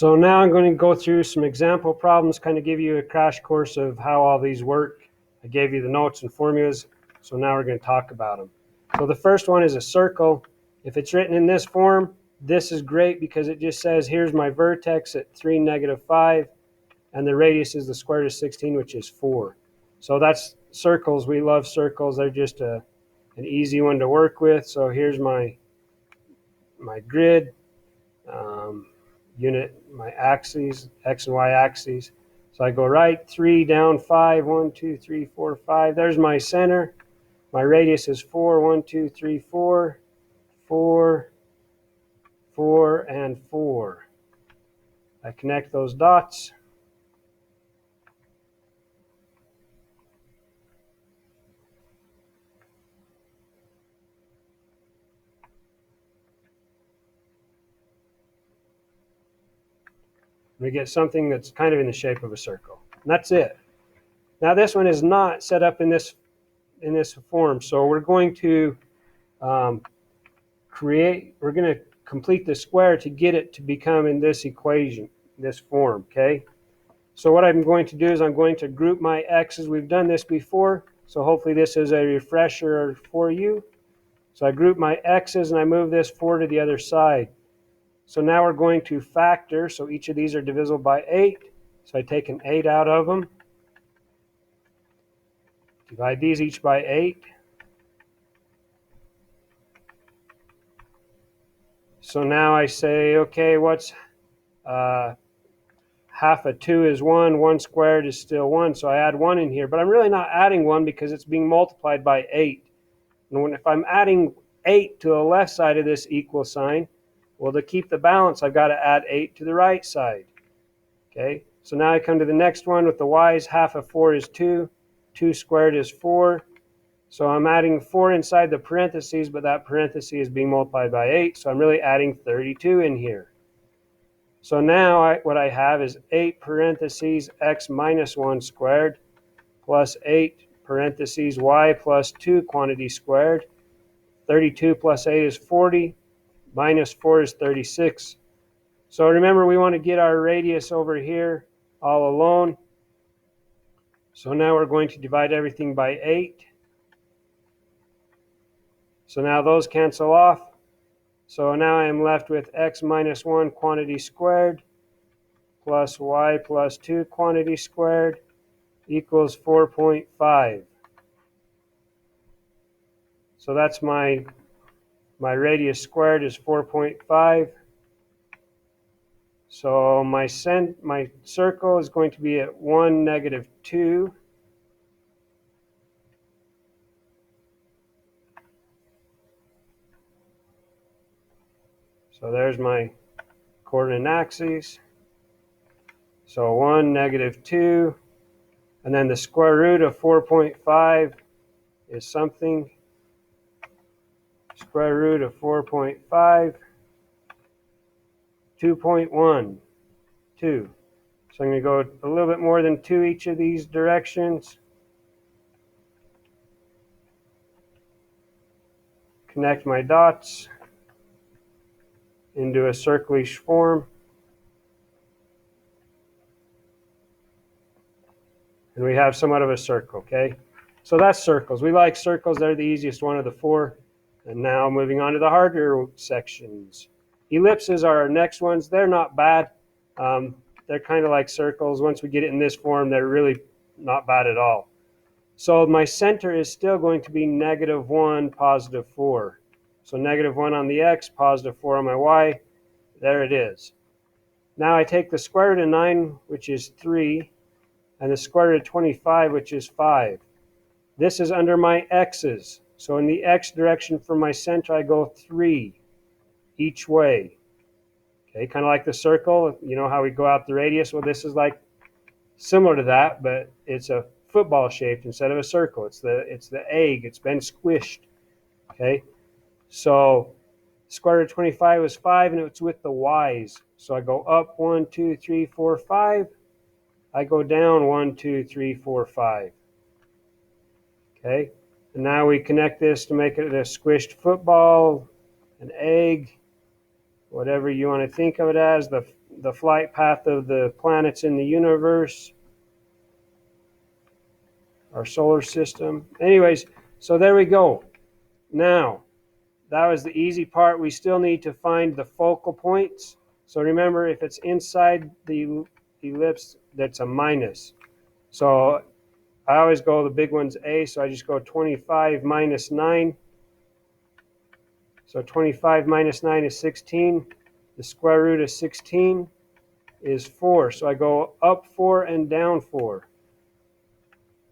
So now I'm going to go through some example problems, kind of give you a crash course of how all these work. I gave you the notes and formulas, so now we're going to talk about them. So the first one is a circle. If it's written in this form, this is great because it just says here's my vertex at 3, -5, and the radius is the square root of 16, which is 4. So that's circles. We love circles. They're just an easy one to work with. So here's my grid. Unit, my axes, x and y axes. So I go right, 3 down 5, 1, 2, 3, 4, 5. There's my center. My radius is 4, 1, 2, 3, 4, 4, 4, and 4. I connect those dots. We get something that's kind of in the shape of a circle. And that's it. Now this one is not set up in this form, so we're going to we're going to complete the square to get it to become in this equation, this form, okay? So what I'm going to do is I'm going to group my x's. We've done this before, so hopefully this is a refresher for you. So I group my x's and I move this 4 to the other side. So now we're going to factor, so each of these are divisible by 8. So I take an 8 out of them. Divide these each by 8. So now I say, okay, what's half of 2 is 1, 1 squared is still 1, so I add 1 in here. But I'm really not adding 1 because it's being multiplied by 8. And if I'm adding 8 to the left side of this equal sign, well, to keep the balance, I've got to add 8 to the right side. Okay, so now I come to the next one with the y's. Half of 4 is 2. 2 squared is 4. So I'm adding 4 inside the parentheses, but that parenthesis is being multiplied by 8, so I'm really adding 32 in here. So now what I have is 8 parentheses x minus 1 squared plus 8 parentheses y plus 2 quantity squared. 32 plus 8 is 40. Minus 4 is 36. So remember, we want to get our radius over here all alone. So now we're going to divide everything by 8. So now those cancel off. So now I am left with x minus 1 quantity squared plus y plus 2 quantity squared equals 4.5. So that's my radius squared is 4.5. So my circle is going to be at 1, -2. So there's my coordinate axes. So 1, -2. And then the square root of 4.5 is something. Square root of 4.5, 2.1, 2. So I'm going to go a little bit more than 2 each of these directions. Connect my dots into a circle-ish form. And we have somewhat of a circle, okay? So that's circles. We like circles. They're the easiest one of the 4. And now moving on to the harder sections. Ellipses are our next ones. They're not bad. They're kind of like circles. Once we get it in this form, they're really not bad at all. So my center is still going to be -1, +4. So -1 on the x, +4 on my y. There it is. Now I take the square root of 9, which is 3, and the square root of 25, which is 5. This is under my x's. So in the x direction from my center, I go 3 each way. Okay, kind of like the circle. You know how we go out the radius? Well, this is like similar to that, but it's a football shaped instead of a circle. It's the egg. It's been squished. Okay, so square root of 25 is 5, and it's with the y's. So I go up 1, 2, 3, 4, 5. I go down 1, 2, 3, 4, 5. Okay. And now we connect this to make it a squished football, an egg, whatever you want to think of it as. the flight path of the planets in the universe, our solar system. Anyways, so there we go. Now, that was the easy part. We still need to find the focal points. So remember, if it's inside the ellipse, that's a minus. So I always go, the big one's A, so I just go 25 minus 9. So 25 minus 9 is 16. The square root of 16 is 4. So I go up 4 and down 4.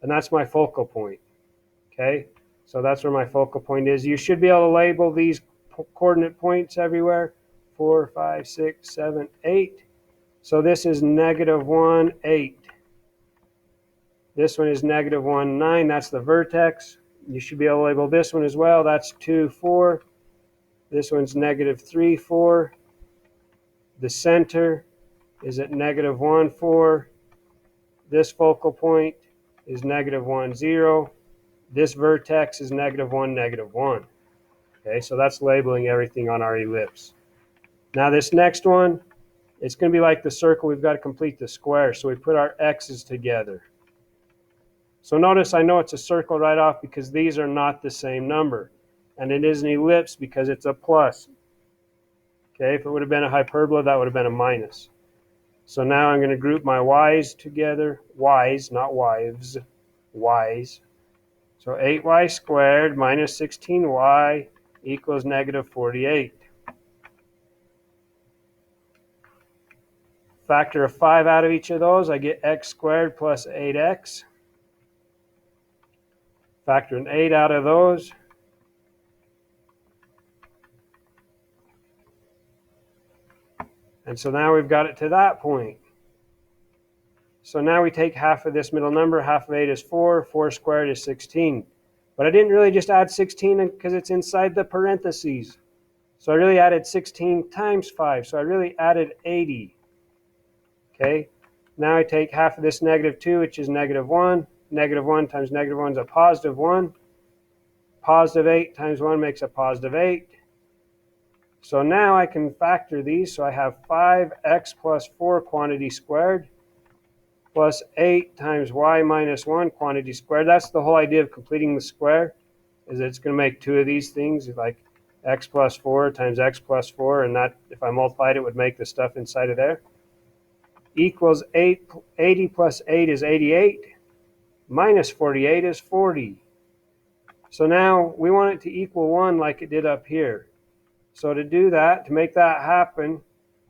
And that's my focal point. Okay? So that's where my focal point is. You should be able to label these coordinate points everywhere. 4, 5, 6, 7, 8. So this is -1, 8. This one is -1, 9. That's the vertex. You should be able to label this one as well. That's 2, 4. This one's -3, 4. The center is at -1, 4. This focal point is -1, 0. This vertex is -1, -1. Okay, so that's labeling everything on our ellipse. Now this next one, it's going to be like the circle. We've got to complete the square. So we put our x's together. So notice I know it's a circle right off because these are not the same number. And it is an ellipse because it's a plus. Okay, if it would have been a hyperbola, that would have been a minus. So now I'm going to group my y's together. Y's, not wives. Y's. So 8y squared minus 16y equals -48. Factor of 5 out of each of those, I get x squared plus 8x. Factor an 8 out of those. And so now we've got it to that point. So now we take half of this middle number. Half of 8 is 4. 4 squared is 16. But I didn't really just add 16 because it's inside the parentheses. So I really added 16 times 5. So I really added 80. Okay. Now I take half of this -2, which is -1. -1 times -1 is a +1. +8 times 1 makes a +8. So now I can factor these. So I have 5x plus 4 quantity squared plus 8 times y minus 1 quantity squared. That's the whole idea of completing the square, is it's going to make two of these things, like x plus 4 times x plus 4, and that, if I multiplied it, would make the stuff inside of there. Equals 80 plus 8 is 88. Minus 48 is 40. So now we want it to equal 1 like it did up here. So to do that, to make that happen,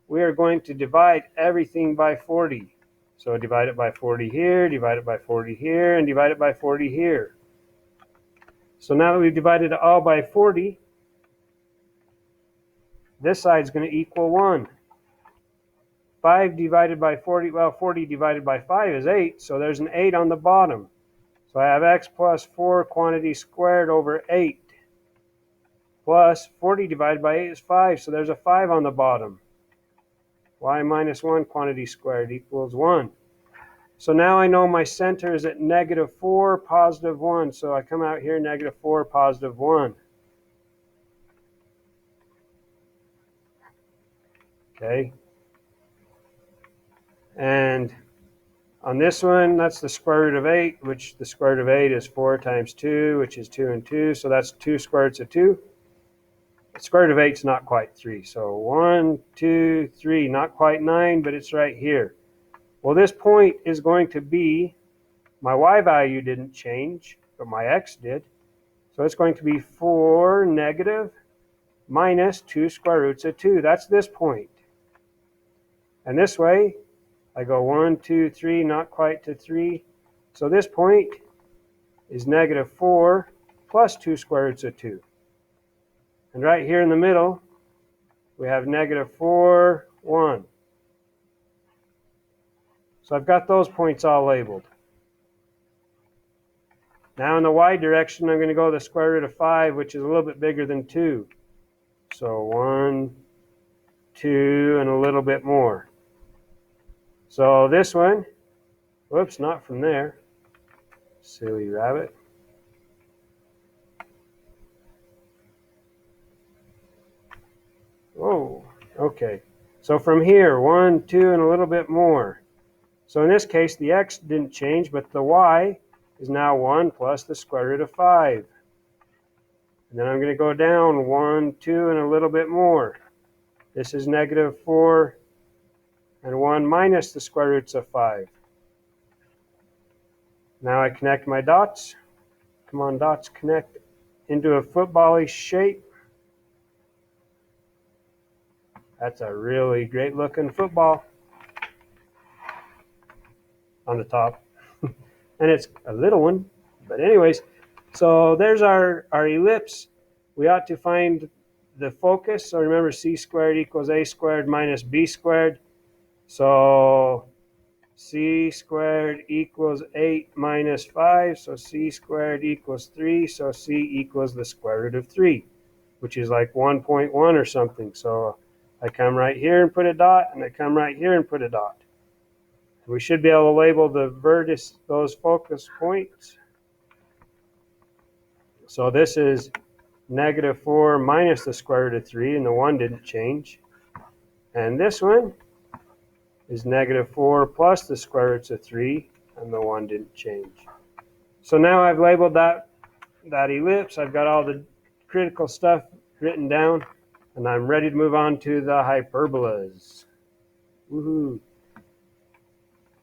we are going to divide everything by 40. So divide it by 40 here, divide it by 40 here, and divide it by 40 here. So now that we've divided it all by 40, this side is going to equal 1. 5 divided by 40, well, 40 divided by 5 is 8, so there's an 8 on the bottom. So I have x plus 4 quantity squared over 8. Plus 40 divided by 8 is 5, so there's a 5 on the bottom. Y minus 1 quantity squared equals 1. So now I know my center is at -4, +1. So I come out here, -4, +1. Okay. And on this one, that's the square root of 8, which the square root of 8 is 4 times 2, which is 2 and 2. So that's 2 square roots of 2. The square root of 8 is not quite 3. So 1, 2, 3, not quite 9, but it's right here. Well, this point is going to be, my y value didn't change, but my x did. So it's going to be 4 negative minus 2 square roots of 2. That's this point. And this way, I go 1, 2, 3, not quite to 3. So this point is -4 plus 2 square roots of 2. And right here in the middle, we have -4, 1. So I've got those points all labeled. Now in the y direction, I'm going to go the square root of 5, which is a little bit bigger than 2. So 1, 2, and a little bit more. So this one, whoops, not from there. Silly rabbit. Oh, okay. So from here, 1, 2, and a little bit more. So in this case, the x didn't change, but the y is now 1 plus the square root of 5. And then I'm going to go down 1, 2, and a little bit more. This is negative 4 and 1 minus the square roots of 5. Now I connect my dots. Come on, dots, connect into a football-y shape. That's a really great looking football on the top. And it's a little one. But anyways, so there's our ellipse. We ought to find the focus. So remember, c squared equals a squared minus b squared. So c squared equals 8 minus 5. So c squared equals 3. So c equals the square root of 3, which is like 1.1 or something. So I come right here and put a dot, and I come right here and put a dot. We should be able to label the vertex, those focus points. So this is negative 4 minus the square root of 3, and the 1 didn't change. And this one is negative 4 plus the square roots of 3, and the 1 didn't change. So now I've labeled that ellipse. I've got all the critical stuff written down, and I'm ready to move on to the hyperbolas. Woohoo!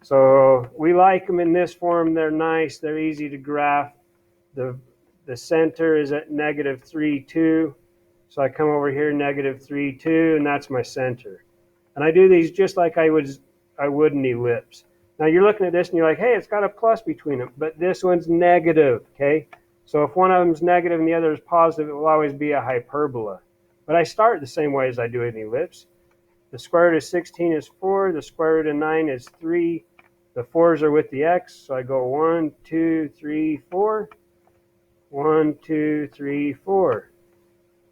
So we like them in this form. They're nice. They're easy to graph. The center is at negative 3, 2. So I come over here, negative 3, 2, and that's my center. And I do these just like I would an ellipse. Now you're looking at this and you're like, hey, it's got a plus between them, but this one's negative, okay? So if one of them's negative and the other is positive, it will always be a hyperbola. But I start the same way as I do an ellipse. The square root of 16 is 4. The square root of 9 is 3. The 4s are with the x, so I go 1, 2, 3, 4. 1, 2, 3, 4.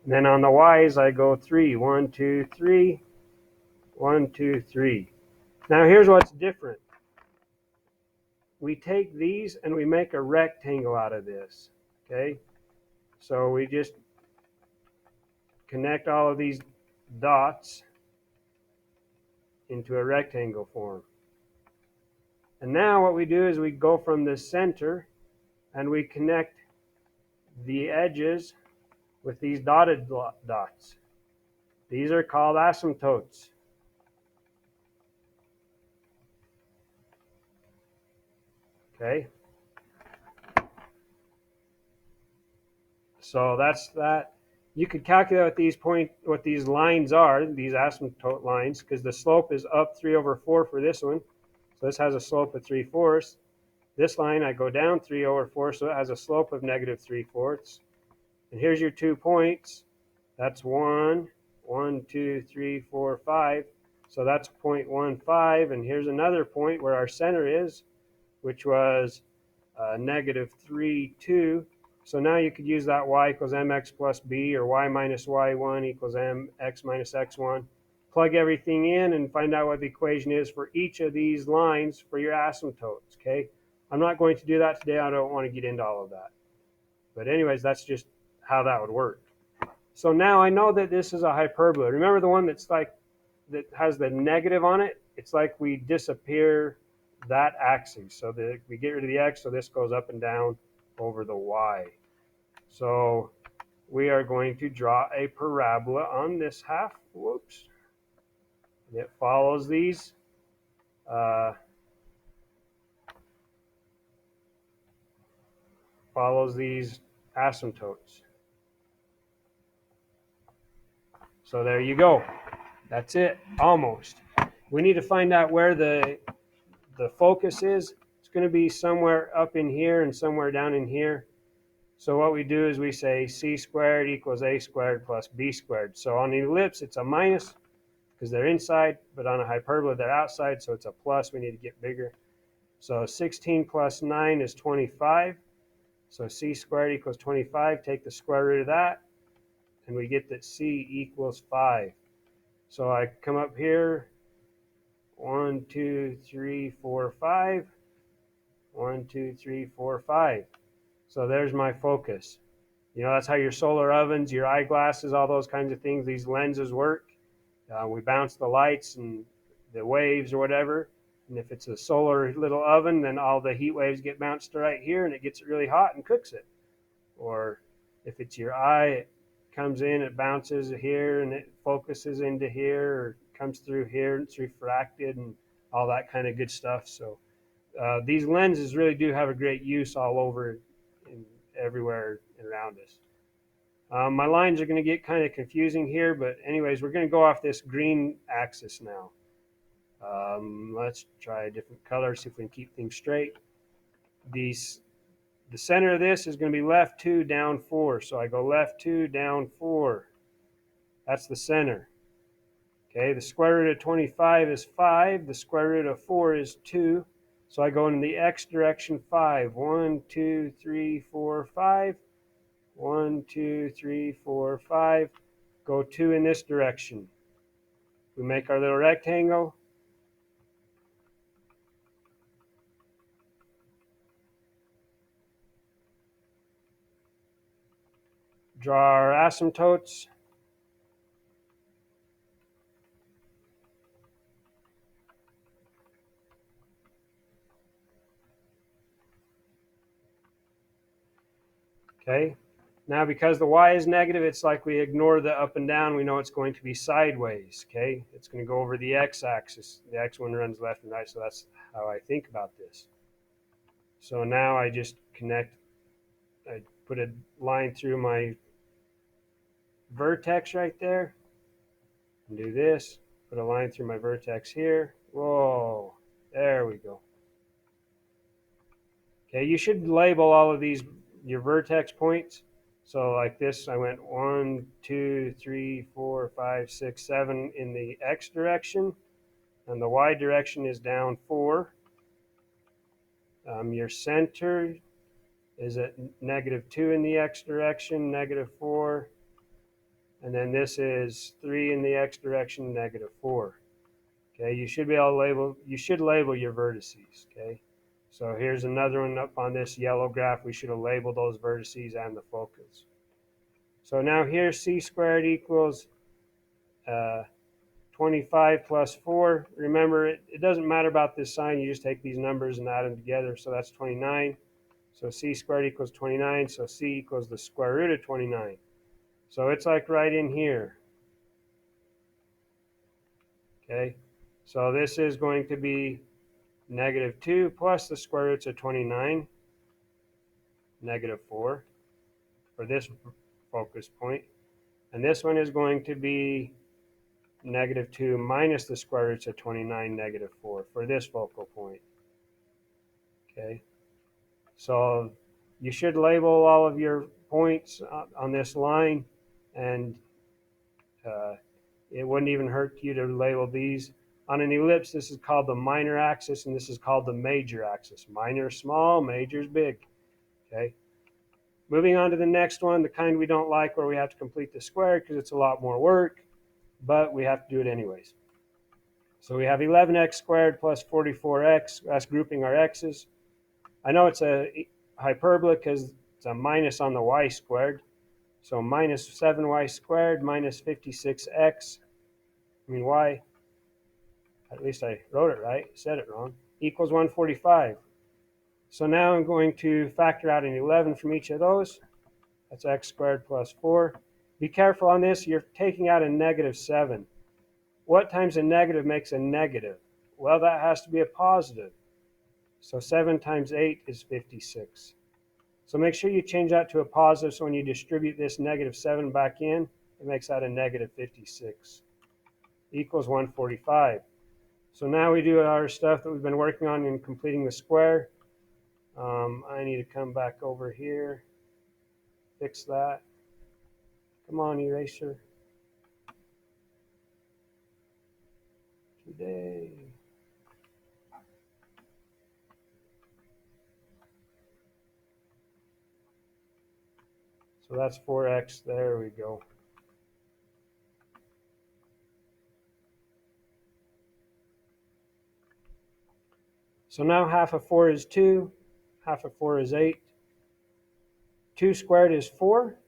And then on the y's, I go 3. 1, 2, 3. 1, 2, 3. Now here's what's different. We take these and we make a rectangle out of this. Okay? So we just connect all of these dots into a rectangle form. And now what we do is we go from the center and we connect the edges with these dotted dots. These are called asymptotes. Okay? So that's that. You could calculate what these lines are, these asymptote lines, because the slope is up 3 over 4 for this one. So this has a slope of 3/4. This line, I go down 3 over 4, so it has a slope of negative 3/4. And here's your 2 points. That's 1, 1, 2, 3, 4, 5. So that's 0.15. And here's another point where our center is, which was negative 3, 2. So now you could use that y equals mx plus b, or y minus y1 equals mx minus x1. Plug everything in and find out what the equation is for each of these lines for your asymptotes, okay? I'm not going to do that today. I don't want to get into all of that. But anyways, that's just how that would work. So now I know that this is a hyperbola. Remember the one that has the negative on it? It's like we disappear that axis. So that we get rid of the x, so this goes up and down over the y. So we are going to draw a parabola on this half. Whoops. And it follows these asymptotes. So there you go. That's it, almost. We need to find out where the focus is. It's going to be somewhere up in here and somewhere down in here. So what we do is we say c squared equals a squared plus b squared. So on the ellipse, it's a minus because they're inside, but on a hyperbola, they're outside, so it's a plus. We need to get bigger. So 16 plus 9 is 25. So c squared equals 25. Take the square root of that, and we get that c equals 5. So I come up here, 1, 2, 3, 4, 5. 1, 2, 3, 4, 5. So there's my focus. You know, that's how your solar ovens, your eyeglasses, all those kinds of things, these lenses work. We bounce the lights and the waves or whatever. And if it's a solar little oven, then all the heat waves get bounced to right here and it gets it really hot and cooks it. Or if it's your eye, it comes in, it bounces here and it focuses into here or comes through here and it's refracted and all that kind of good stuff. So these lenses really do have a great use all over and everywhere around us. My lines are going to get kind of confusing here, but anyways, we're going to go off this green axis now. Let's try a different color, see if we can keep things straight. The center of this is going to be left 2, down 4. So I go left 2, down 4. That's the center. Okay, the square root of 25 is 5. The square root of 4 is 2. So I go in the x direction 5. 1, 2, 3, 4, 5. 1, 2, 3, 4, 5. Go 2 in this direction. We make our little rectangle. Draw our asymptotes. Okay. Now because the y is negative, it's like we ignore the up and down. We know it's going to be sideways. Okay. It's going to go over the x-axis. The x-one runs left and right, so that's how I think about this. So now I just connect, I put a line through my vertex right there. And do this. Put a line through my vertex here. Whoa. There we go. Okay, you should label all of these, your vertex points. So like this, I went 1, 2, 3, 4, 5, 6, 7 in the x direction, and the y direction is down 4. Your center is at -2 in the x direction, -4, and then this is 3 in the x direction, -4. Okay, you should be able to label. You should label your vertices. Okay. So here's another one up on this yellow graph. We should have labeled those vertices and the focus. So now here c squared equals 25 plus 4. Remember, it doesn't matter about this sign. You just take these numbers and add them together. So that's 29. So c squared equals 29. So c equals the square root of 29. So it's like right in here. Okay. So this is going to be -2 plus the square roots of 29, -4 for this focus point. And this one is going to be -2 minus the square roots of 29, -4 for this focal point. Okay, so you should label all of your points on this line, and it wouldn't even hurt you to label these. On an ellipse, this is called the minor axis, and this is called the major axis. Minor is small, major is big. Okay. Moving on to the next one, the kind we don't like, where we have to complete the square because it's a lot more work, but we have to do it anyways. So we have 11x squared plus 44x. That's grouping our x's. I know it's a hyperbola because it's a minus on the y squared. So minus 7y squared minus 56x. I mean, y, at least I wrote it right, said it wrong, equals 145. So now I'm going to factor out an 11 from each of those. That's x squared plus 4. Be careful on this. You're taking out a -7. What times a negative makes a negative? Well, that has to be a positive. So 7 times 8 is 56. So make sure you change that to a positive, so when you distribute this -7 back in, it makes that a -56. Equals 145. So now we do our stuff that we've been working on in completing the square. I need to come back over here, fix that. Come on, eraser. Today. So that's 4x. There we go. So now half of 4 is 2. Half of 4 is 8. 2 squared is 4.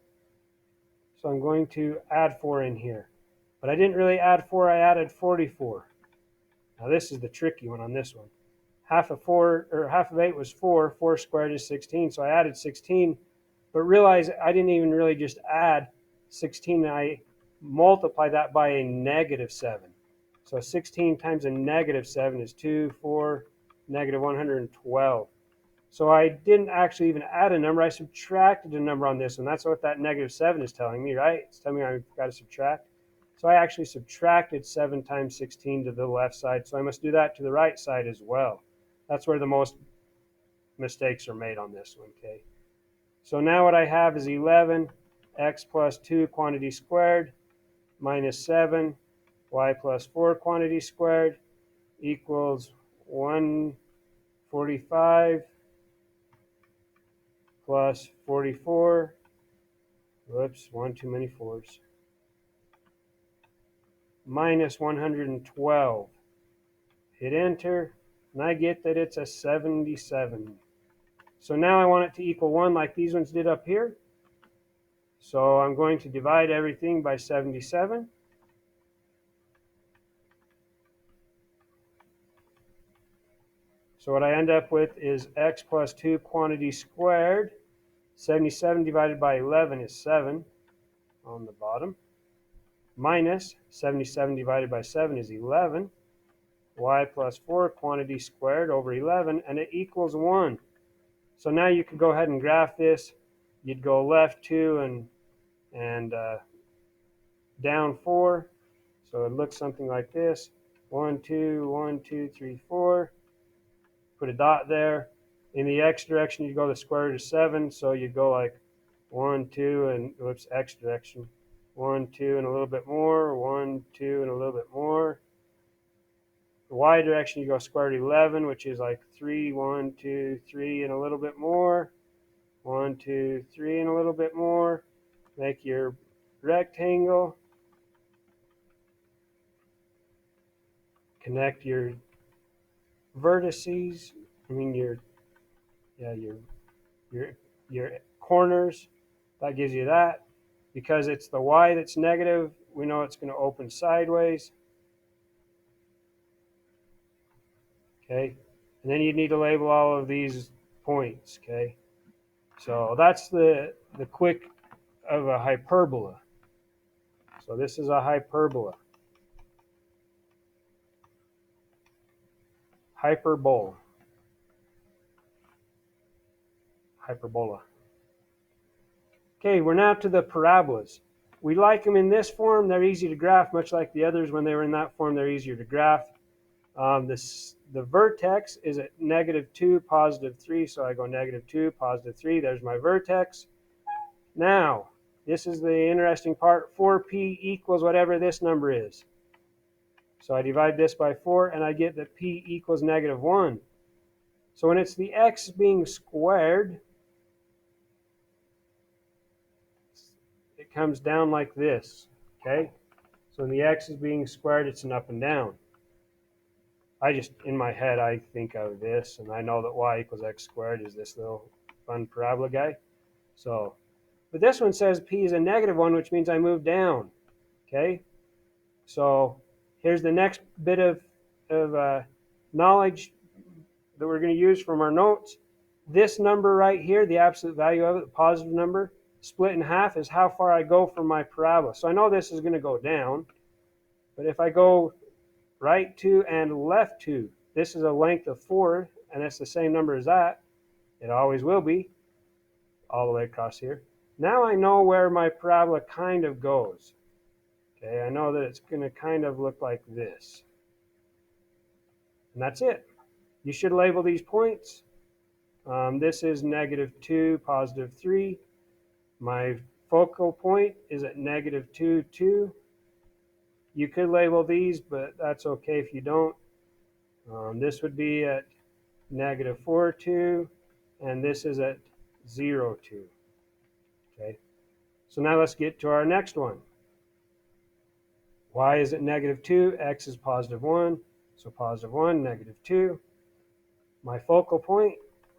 So I'm going to add 4 in here. But I didn't really add 4, I added 44. Now this is the tricky one on this one. Half of 4, or half of 8 was 4. 4 squared is 16, so I added 16. But realize I didn't even really just add 16, I multiply that by a negative 7. So 16 times a negative 7 is 2, 4, negative 112. So I didn't actually even add a number, I subtracted a number on this one. That's what that negative 7 is telling me, right? It's telling me I've got to subtract. So I actually subtracted 7 times 16 to the left side, so I must do that to the right side as well. That's where the most mistakes are made on this one, okay? So now what I have is 11, x plus 2 quantity squared, minus 7, y plus 4 quantity squared, equals 145 plus 44, whoops, one too many 4s, minus 112. Hit enter, and I get that it's a 77. So now I want it to equal 1 like these ones did up here. So I'm going to divide everything by 77. So what I end up with is x plus 2 quantity squared. 77 divided by 11 is 7 on the bottom. Minus 77 divided by 7 is 11. Y plus 4 quantity squared over 11, and it equals 1. So now you could go ahead and graph this. You'd go left 2 and down 4. So it looks something like this. 1, 2, 1, 2, 3, 4. Put a dot there. In the x direction, you go the square root of 7. So you go like 1, 2, and whoops, x direction. 1, 2, and a little bit more. 1, 2, and a little bit more. The y direction, you go square root of 11, which is like 3, 1, 2, 3, and a little bit more. 1, 2, 3, and a little bit more. Make your rectangle. Connect your vertices. I mean your corners. That gives you that. Because it's the y that's negative, we know it's going to open sideways. Okay, and then you need to label all of these points. Okay, so that's the quick of a hyperbola. So this is a hyperbola. Hyperbola. Okay, we're now to the parabolas. We like them in this form. They're easy to graph, much like the others. When they were in that form, they're easier to graph. The vertex is at -2, +3, so I go -2, +3. There's my vertex. Now, this is the interesting part. 4p equals whatever this number is. So I divide this by 4, and I get that p equals -1. So when it's the x being squared, it comes down like this, okay? So when the x is being squared, it's an up and down. In my head, I think of this, and I know that y equals x squared is this little fun parabola guy. So, but this one says p is a -1, which means I move down, okay? So here's the next bit of knowledge that we're going to use from our notes. This number right here, the absolute value of it, the positive number, split in half is how far I go from my parabola. So I know this is going to go down, but if I go right 2 and left 2, this is a length of 4, and that's the same number as that. It always will be, all the way across here. Now I know where my parabola kind of goes. Okay, I know that it's going to kind of look like this. And that's it. You should label these points. This is -2, +3. My focal point is at -2, 2. You could label these, but that's okay if you don't. This would be at -4, 2, and this is at 0, 2. Okay, so now let's get to our next one. Y is at -2, x is +1, so +1, -2. My focal point,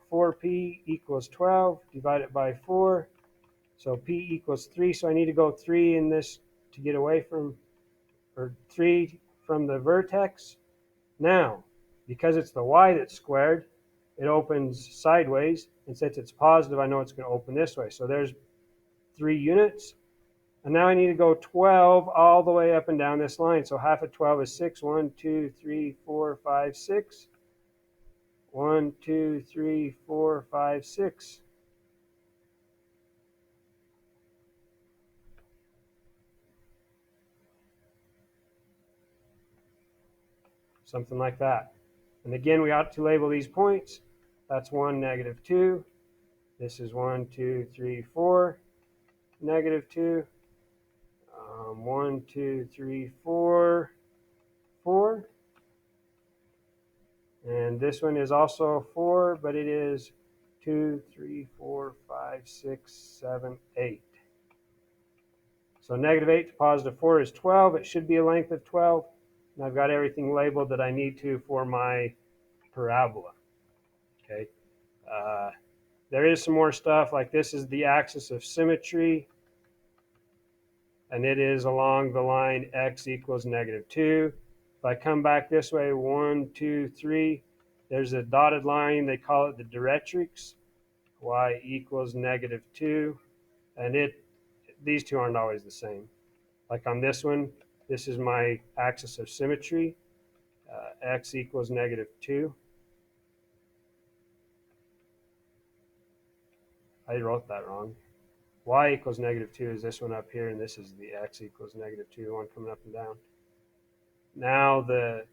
4p equals 12, divide it by 4, so p equals 3, so I need to go 3 in this to get away from or 3 from the vertex. Now, because it's the y that's squared, it opens sideways, and since it's positive, I know it's going to open this way. So there's 3 units. And now I need to go 12 all the way up and down this line. So half of 12 is 6. 1, 2, 3, 4, 5, 6. 1, 2, 3, 4, 5, 6. Something like that. And again, we ought to label these points. That's 1, negative 2. This is 1, 2, 3, 4, negative 2. 1, 2, 3, 4, 4. And this one is also 4, but it is 2, 3, 4, 5, 6, 7, 8. So negative 8 to positive 4 is 12. It should be a length of 12. And I've got everything labeled that I need to for my parabola. Okay. There is some more stuff, like this is the axis of symmetry, and it is along the line x equals negative 2. If I come back this way, 1, 2, 3, there's a dotted line. They call it the directrix, y equals negative 2. And these two aren't always the same. Like on this one, this is my axis of symmetry, x equals negative 2. I wrote that wrong. Y equals negative 2 is this one up here, and this is the x equals negative 2, the one coming up and down. Now the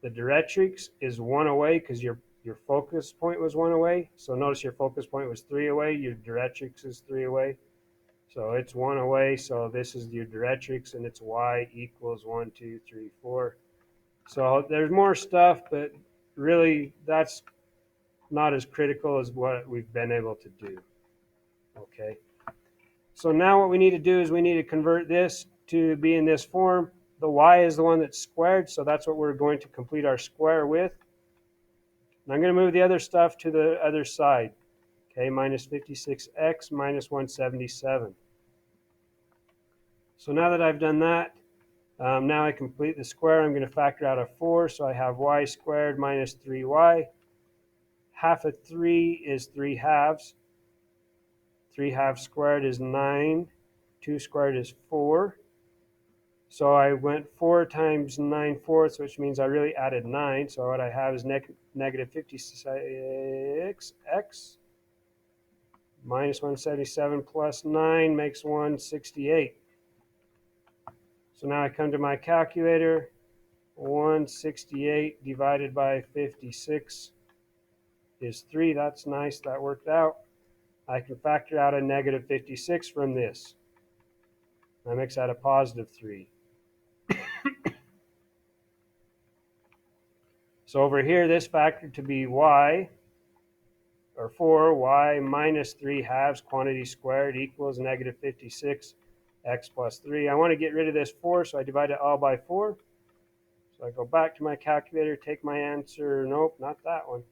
directrix is 1 away because your focus point was 1 away. So notice your focus point was 3 away. Your directrix is 3 away. So it's 1 away. So this is your directrix, and it's y equals 1, 2, 3, 4. So there's more stuff, but really that's not as critical as what we've been able to do. Okay. So now what we need to do is we need to convert this to be in this form. The y is the one that's squared, so that's what we're going to complete our square with. And I'm going to move the other stuff to the other side. Okay, minus 56x minus 177. So now that I've done that, now I complete the square. I'm going to factor out a 4, so I have y squared minus 3y. Half of 3 is 3 halves. 3 halves squared is 9. 2 squared is 4. So I went 4 times 9 fourths, which means I really added 9. So what I have is negative 56x minus 177 plus 9 makes 168. So now I come to my calculator. 168 divided by 56 is 3. That's nice. That worked out. I can factor out a negative 56 from this. That makes that a positive 3. So over here, this factor to be y, or 4y minus 3 halves quantity squared equals negative 56 x plus 3. I want to get rid of this 4, so I divide it all by 4. So I go back to my calculator, take my answer. Nope, not that one.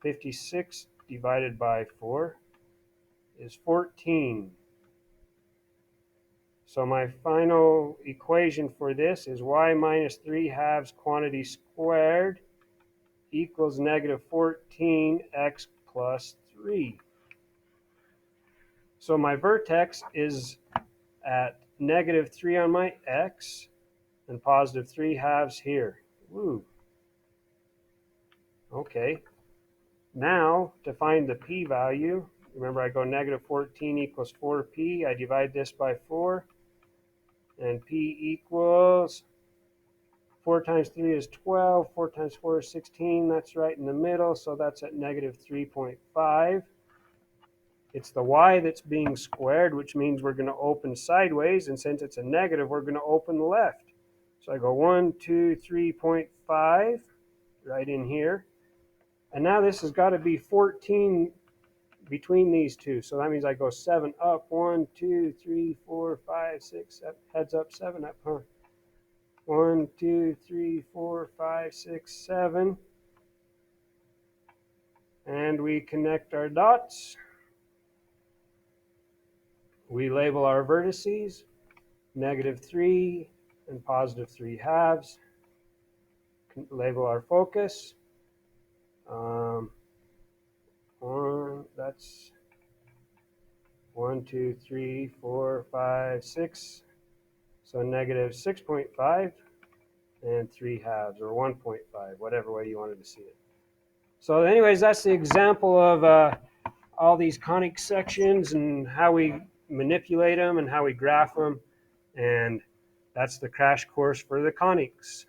56 divided by 4 is 14. So my final equation for this is y minus 3 halves quantity squared equals negative 14x plus 3. So my vertex is at negative 3 on my x and positive 3 halves here. Woo. Okay. Now, to find the p-value, remember I go negative 14 equals 4p. I divide this by 4. And p equals 4 times 3 is 12. 4 times 4 is 16. That's right in the middle, so that's at negative 3.5. It's the y that's being squared, which means we're going to open sideways. And since it's a negative, we're going to open left. So I go 1, 2, 3.5 right in here. And now this has got to be 14 between these two. So that means I go 7 up. 1, 2, 3, 4, 5, 6, 7. Heads up, 7 up, huh? 1, 2, 3, 4, 5, 6, 7. And we connect our dots. We label our vertices, negative 3 and positive 3/2. Label our focus. That's 1, 2, 3, 4, 5, 6. So negative 6.5 and 3/2, or 1.5, whatever way you wanted to see it. So anyways, that's the example of all these conic sections and how we manipulate them and how we graph them. And that's the crash course for the conics.